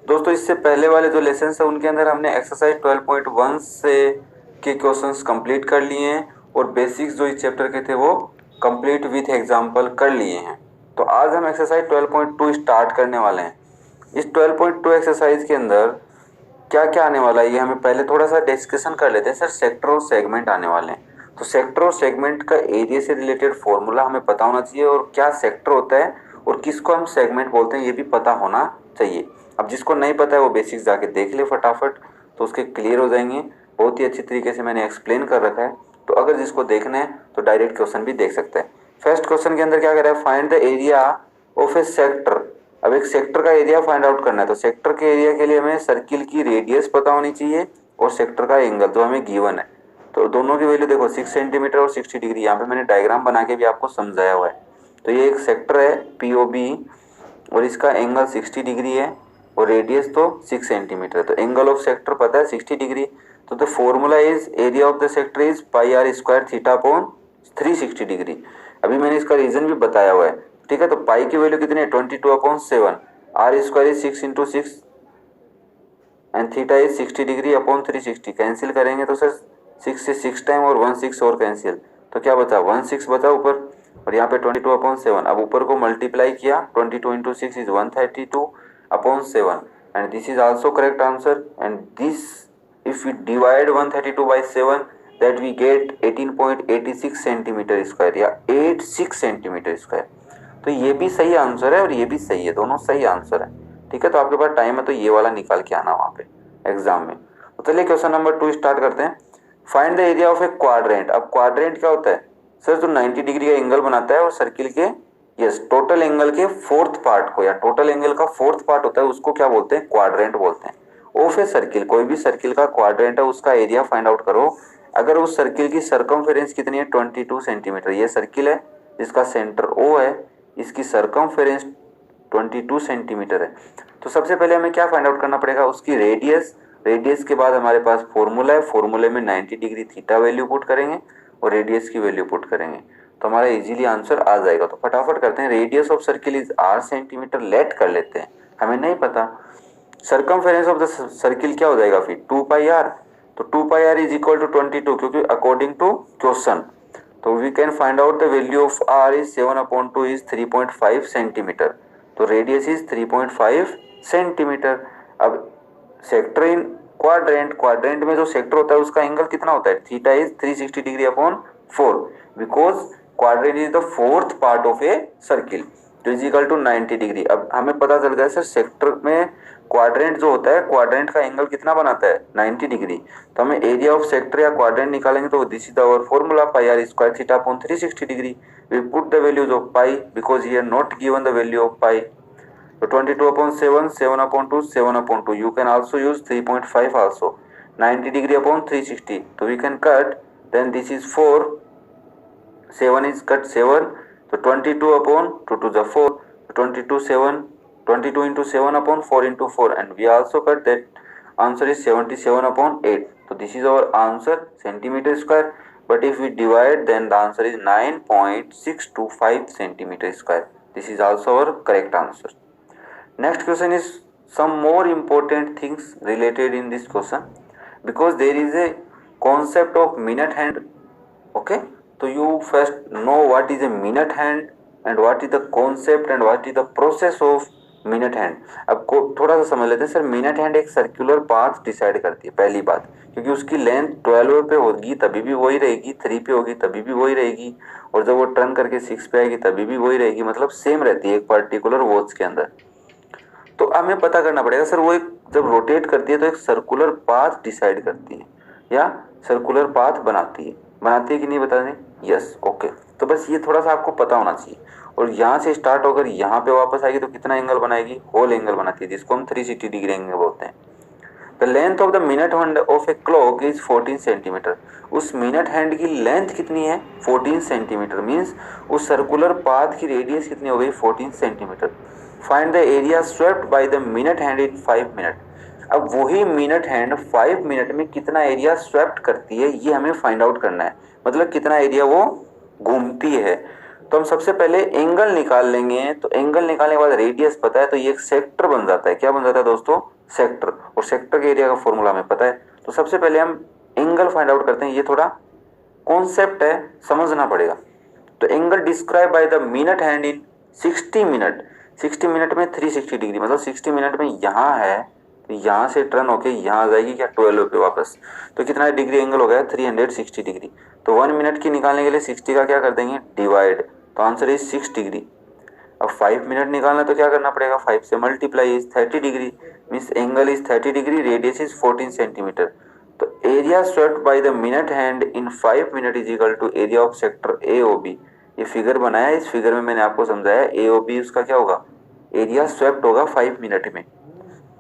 दोस्तों इससे पहले वाले जो लेसन है उनके अंदर हमने एक्सरसाइज 12.1 से के क्वेश्चंस कंप्लीट कर लिए हैं और बेसिक्स जो इस चैप्टर के थे वो कंप्लीट विथ एग्जांपल कर लिए हैं। तो आज हम एक्सरसाइज 12.2 स्टार्ट करने वाले हैं। इस 12.2 एक्सरसाइज के अंदर क्या क्या आने वाला है ये हमें पहले थोड़ा सा डिस्कशन कर लेते हैं। सर सेक्टर और सेगमेंट आने वाले हैं, तो सेक्टर और सेगमेंट का एरिया से रिलेटेड फॉर्मूला हमें पता होना चाहिए और क्या सेक्टर होता है और किसको हम सेगमेंट बोलते हैं ये भी पता होना चाहिए। अब जिसको नहीं पता है वो बेसिक्स जाके देख ले फटाफट, तो उसके क्लियर हो जाएंगे। बहुत ही अच्छी तरीके से मैंने एक्सप्लेन कर रखा है, तो अगर जिसको देखना है तो डायरेक्ट क्वेश्चन भी देख सकते हैं। फर्स्ट क्वेश्चन के अंदर क्या कह रहा है, find the area of A sector. अब एक सेक्टर का एरिया फाइंड आउट करना है, तो सेक्टर के एरिया के लिए हमें सर्किल की रेडियस पता होनी चाहिए और सेक्टर का एंगल जो हमें गिवन है। तो दोनों की वैल्यू देखो 6 सेंटीमीटर और 60 डिग्री, यहाँ पे मैंने डायग्राम बना के भी आपको समझाया हुआ है। तो ये एक सेक्टर है पीओबी और इसका एंगल 60 डिग्री है और रेडियस तो 6 सेंटीमीटर है, तो एंगल ऑफ सेक्टर पता है 60 डिग्री। तो the formula is area of the sector is pi are square theta upon 360 degree. अभी मैंने इसका रीजन भी बताया हुआ है, ठीक है। तो पाई की वैल्यू कितनी है 22/7, r square is 6 × 6 and theta is 60 degree upon 360। Cancel करेंगे तो सर 6 से 6 टाइम और 1 6 और कैंसिल, तो क्या बचा 1 6 बचा ऊपर और यहाँ पे 22/7। अब ऊपर को मल्टीप्लाई किया 22 × 6 is 132/7 and this is also correct answer. And this if we divide 132/7 that we get 18.86 centimetre square या 86 सेंटीमीटर स्क्वायर। तो ये भी सही आंसर है और ये भी सही है, दोनों सही आंसर है, ठीक है। तो आपके पास टाइम है तो ये वाला निकाल के आना वहां पे एग्जाम में। तो चलिए क्वेश्चन नंबर 2 स्टार्ट करते हैं। Find the area of A quadrant. अब क्वाड्रेंट क्या होता है सर, जो 90 डिग्री का एंगल बनाता है और सर्किल के टोटल एंगल के फोर्थ पार्ट को या टोटल एंगल का फोर्थ पार्ट होता है उसको क्या बोलते हैं, क्वाड्रेंट बोलते हैं। ऑफ ए सर्किल, कोई भी सर्किल का क्वाड्रेंट है उसका एरिया फाइंड आउट करो। अगर उस सर्किल की सरकमफेरेंस कितनी है 22 सेंटीमीटर, ये सर्किल है जिसका सेंटर ओ है, इसकी सरकमफेरेंस 22 सेंटीमीटर है। तो सबसे पहले हमें क्या फाइंड आउट करना पड़ेगा, उसकी रेडियस। रेडियस के बाद हमारे पास फॉर्मूला है, फॉर्मूले में 90 डिग्री थीटा वैल्यू पुट करेंगे और रेडियस की वैल्यू पुट करेंगे तो हमारा इजीली आंसर आ जाएगा। तो फटाफट करते हैं। Radius of circle is r centimetre, let कर लेते हैं, हमें नहीं पता। सरकमफेरेंस ऑफ द सर्किल क्या हो जाएगा फिर 2 पाई आर, तो 2 pi r is equal to 22 क्योंकि अकॉर्डिंग टू क्वेश्चन। तो we can find out the value of r is 7/2 is 3.5 centimetre, तो रेडियस इज 3.5 सेंटीमीटर। अब सेक्टर इन क्वाड्रेंट, क्वाड्रेंट में जो सेक्टर होता है उसका एंगल कितना होता है, theta is 360 degree upon 4 because quadrant is the fourth part of a circle, तो इज इक्वल टू 90 डिग्री। अब हमें पता चल गया सर सेक्टर में क्वाड्रेंट जो होता है, क्वाड्रेंट का एंगल कितना बनाता है 90 डिग्री। तो हमें एरिया ऑफ सेक्टर या क्वाड्रेंट निकालेंगे तो this is our formula pi are square theta upon 360 degree. We put the values of pi because here not given the value of pi. So 22/7, 7/2, 7/2. You can also use 3.5 also. 90 degree upon 360. So we can cut. Then this is 4. 7 is cut 7. So 22/2 to the 4. 22 7. 22 into 7 upon 4 into 4. And we also cut that answer is 77/8. So this is our answer centimeter square. But if we divide then the answer is 9.625 centimeter square. This is also our correct answer. Next question is some more important things related in this question because there is a concept of minute hand. Okay, so you first know what is a minute hand and what is the concept and what is the process of minute hand. अब को थोड़ा सा समझ लेते हैं। Sir minute hand एक circular path decide करती है, पहली बात, क्योंकि उसकी लेंथ 12 पे होगी तभी भी वही रहेगी, 3 पे होगी तभी भी वही रहेगी, और जब वो टर्न करके 6 पे आएगी तभी भी वही रहेगी, मतलब सेम रहती है एक पर्टिकुलर वॉच के अंदर। तो हमें पता करना पड़ेगा सर वो एक जब रोटेट करती है तो एक सर्कुलर पाथ डिसाइड करती है या सर्कुलर पाथ बनाती है कि नहीं बता दें, यस ओके। तो बस ये थोड़ा सा आपको पता होना चाहिए। और यहाँ से स्टार्ट होकर यहाँ पे वापस आएगी तो कितना एंगल बनाएगी, होल एंगल बनाती है जिसको हम 360 डिग्री एंगल बोलते हैं। The length of the minute hand of a clock is 14 centimetre. उस मिनट हैंड की लेंथ कितनी है 14 सेंटीमीटर, मीन्स उस सर्कुलर पाथ की रेडियस कितनी हो गई 14 centimetre. Find the area swept by the minute hand in 5 minute. अब वही मिनट हैंड 5 मिनट में कितना एरिया स्वेप्ट करती है ये हमें फाइंड आउट करना है, मतलब कितना एरिया वो घूमती है। तो हम सबसे पहले एंगल निकाल लेंगे, तो एंगल निकालने के बाद रेडियस पता है तो ये एक सेक्टर बन जाता है। क्या बन जाता है दोस्तों, सेक्टर, और सेक्टर के एरिया का फॉर्मूला हमें पता है। तो सबसे पहले हम एंगल फाइंड आउट करते हैं, ये थोड़ा कॉन्सेप्ट है, समझना पड़ेगा। तो angle describe by the minute hand in 60 minute, 60 minute में 360 डिग्री, मतलब 60 मिनट में यहाँ है तो यहाँ से टर्न होके यहाँ आ जाएगी क्या 12 पे वापस, तो कितना डिग्री एंगल हो गया 360 डिग्री। तो 1 मिनट की निकालने के लिए 60 का क्या कर देंगे डिवाइड, तो आंसर इज 6 डिग्री। अब 5 मिनट निकालना तो क्या करना पड़ेगा 5 से multiply is 30 degree, means angle is 30 degree, radius is 14 centimetre. तो area swept by the minute hand in 5 minute is equal to area of sector A O B. ये figure बनाया, इस फिगर में मैंने आपको समझाया ए ओ बी उसका क्या होगा, एरिया स्वेप्ट होगा 5 मिनट में।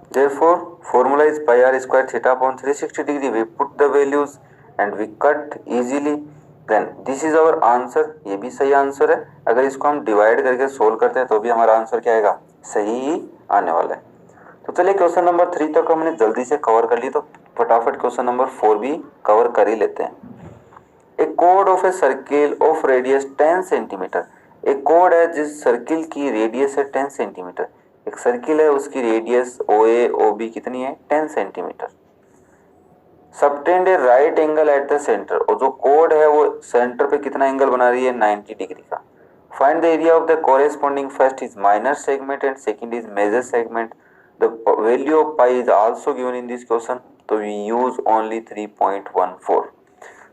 Therefore, formula is pi r square theta upon 360 degree. We put the values and we cut easily. Then this is our answer. ये भी सही आंसर है। अगर इसको हम डिवाइड करके सोल्व करते हैं तो भी हमारा आंसर क्या आएगा, सही ही आने वाला है। तो चलिए क्वेश्चन नंबर 3 तक हमने जल्दी से कवर कर ली, तो फटाफट क्वेश्चन नंबर 4 भी कवर कर ही लेते हैं। ए कोड of a circle of radius 10 centimetre, एक कोड है जिस सर्किल की रेडियस है 10 सेंटीमीटर। एक सर्किल है उसकी रेडियस ओ ए ओ बी कितनी है 10 centimetre. Subtend A right angle at the centre, और जो कोड है वो सेंटर पे कितना एंगल बना रही है 90 डिग्री का। Find the area of the corresponding first is minor segment and second is major segment. The value of pi is also given in this question, तो वी यूज ओनली 3.14।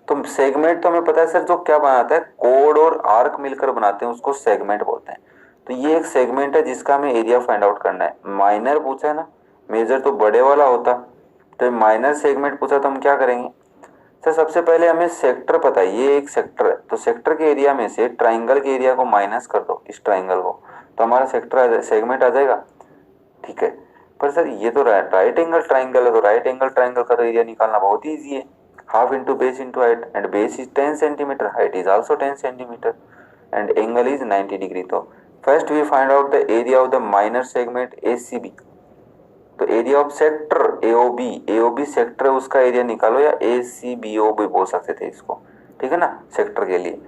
तो segment तो हमें पता है सर, जो क्या बनाता है कोड और आर्क मिलकर बनाते हैं उसको सेगमेंट बोलते हैं। तो ये एक सेगमेंट है जिसका हमें एरिया फाइंड आउट करना है। माइनर पूछा है ना, मेजर तो बड़े वाला होता, तो माइनर सेगमेंट पूछा तो हम क्या करेंगे सर, सबसे पहले हमें सेक्टर पता है, ये एक सेक्टर है, तो सेक्टर के एरिया में से ट्राइंगल के एरिया को माइनस कर दो, इस ट्राइंगल को, तो हमारा सेक्टर सेगमेंट आ जाएगा। ठीक है, पर सर ये तो राइट एंगल ट्राइंगल है, तो राइट एंगल ट्राइंगल का तो एरिया निकालना बहुत ईजी है, half into base into height, and base is 10 centimetre, height is also 10 centimetre, and angle is 90 degree. तो first we find out the area of the minor segment A C B. तो area of sector A O B sector है उसका area निकालो, या ए C B O भी बोल सकते थे इसको, ठीक है ना, सेक्टर के लिए।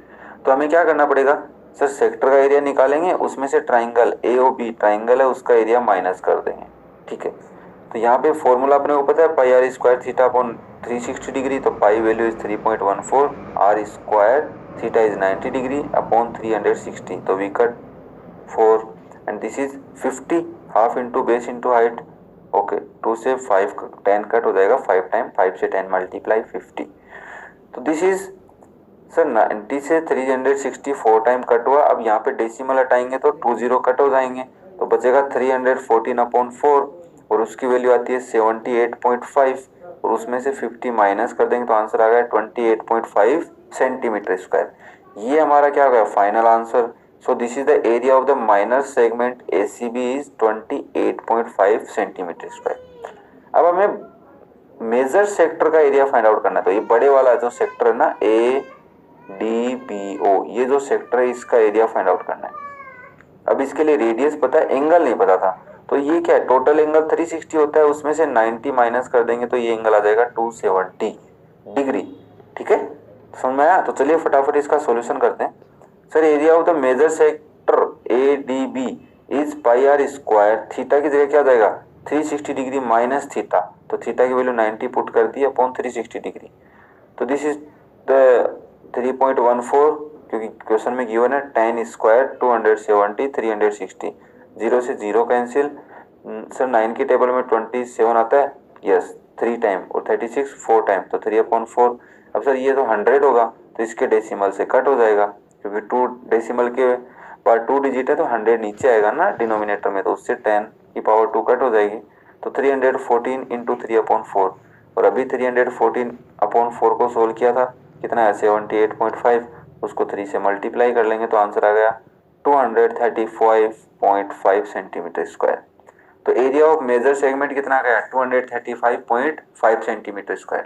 तो हमें क्या करना पड़ेगा सर, सेक्टर का एरिया निकालेंगे, उसमें से triangle A O B triangle है उसका एरिया माइनस कर देंगे। ठीक है, तो यहाँ पे फॉर्मूला अपने को पता है pi are square theta upon 360 degree, तो pi value is 3.14, R square theta is 90 degree upon 360, तो we cut 4 and this is 50, half into base into height. Okay, 2 से 5 10 कट हो जाएगा, 5 टाइम 5 से 10 मल्टीप्लाई 50। तो दिस इज सर 90 से 360 4 time cut हुआ। अब यहाँ पे डेसिमल हटाएंगे तो 20 कट हो जाएंगे, तो बचेगा 314 अपॉन 4, और उसकी वैल्यू आती है 78.5, और उसमें से 50 माइनस कर देंगे तो आंसर आ गया 28.5 सेंटीमीटर स्क्वायर। ये हमारा क्या हो गया final answer. So this is the area of the minor segment A C B is 28.5 centimetre square. अब हमें मेजर सेक्टर का एरिया फाइंड आउट करना है, तो ये बड़े वाला जो सेक्टर है ना ए डी बी ओ, ये जो सेक्टर है इसका एरिया फाइंड आउट करना है। अब इसके लिए रेडियस पता है, एंगल नहीं पता था, तो ये क्या है टोटल एंगल 360 होता है, उसमें से 90 माइनस कर देंगे तो ये एंगल आ जाएगा 270 डिग्री। ठीक है, समझ में आया। तो चलिए फटाफट इसका सॉल्यूशन करते हैं। Sir area of the major sector A D B is pi are square, theta की जगह क्या आ जाएगा 360 डिग्री माइनस थीटा, तो थीटा की वैल्यू 90 पुट कर दी अपॉन 360 डिग्री, तो दिस इज द 3.14, क्योंकि क्वेश्चन में गिवन है 10 स्क्वायर 270 360, 0 से 0 कैंसिल। सर 9 की टेबल में 27 आता है, यस 3 टाइम, और 36 4 टाइम, तो 3/4। अब सर ये तो 100 होगा, तो इसके डेसिमल से कट हो जाएगा, क्योंकि 2 डेसिमल के बाद 2 डिजिट है तो 100 नीचे आएगा ना डिनोमिनेटर में, तो उससे 10 की पावर 2 कट हो जाएगी, तो 314 इंटू 3/4, और अभी 314/4 को सोल्व किया था, कितना है 78.5, उसको 3 से मल्टीप्लाई कर लेंगे तो आंसर आ गया 235.5 सेंटीमीटर स्क्वायर। तो एरिया ऑफ मेजर सेगमेंट कितना गया 235.5 सेंटीमीटर स्क्वायर।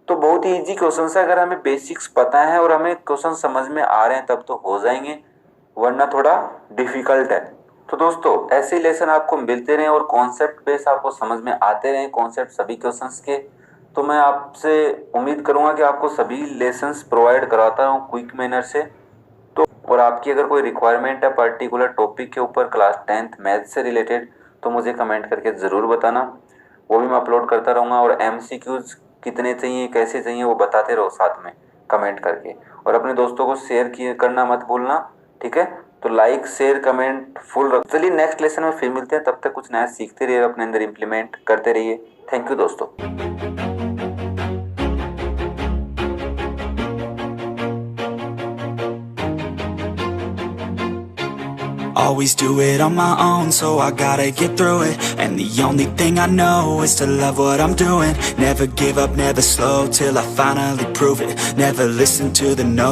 तो बहुत ही इजी क्वेश्चन है, अगर हमें बेसिक्स पता है और हमें क्वेश्चन समझ में आ रहे हैं तब तो हो जाएंगे, वरना थोड़ा डिफिकल्ट है। तो दोस्तों ऐसे लेसन आपको मिलते रहे और कॉन्सेप्ट बेस आपको समझ में आते रहे, कॉन्सेप्ट सभी क्वेश्चंस के, तो मैं आपसे उम्मीद करूंगा कि आपको सभी लेसन्स प्रोवाइड कराता हूँ क्विक मैनर से। तो और आपकी अगर कोई रिक्वायरमेंट है पर्टिकुलर टॉपिक के ऊपर क्लास 10th मैथ से रिलेटेड, तो मुझे कमेंट करके ज़रूर बताना। वो भी मैं अपलोड करता रहूँगा। और MCQs कितने चाहिए, कैसे चाहिए, वो बताते रहो साथ में कमेंट करके। और अपने दोस्तों को शेयर करना मत भूलना, ठीक है। तो लाइक शेयर कमेंट फुल रख। चलिए नेक्स्ट लेसन में फिर मिलते हैं, तब तक कुछ नया सीखते रहिए, अपने अंदर इम्प्लीमेंट करते रहिए। थैंक यू दोस्तों। Always do it on my own, so I gotta get through it. And the only thing I know is to love what I'm doing. Never give up, never slow, till I finally prove it. Never listen to the no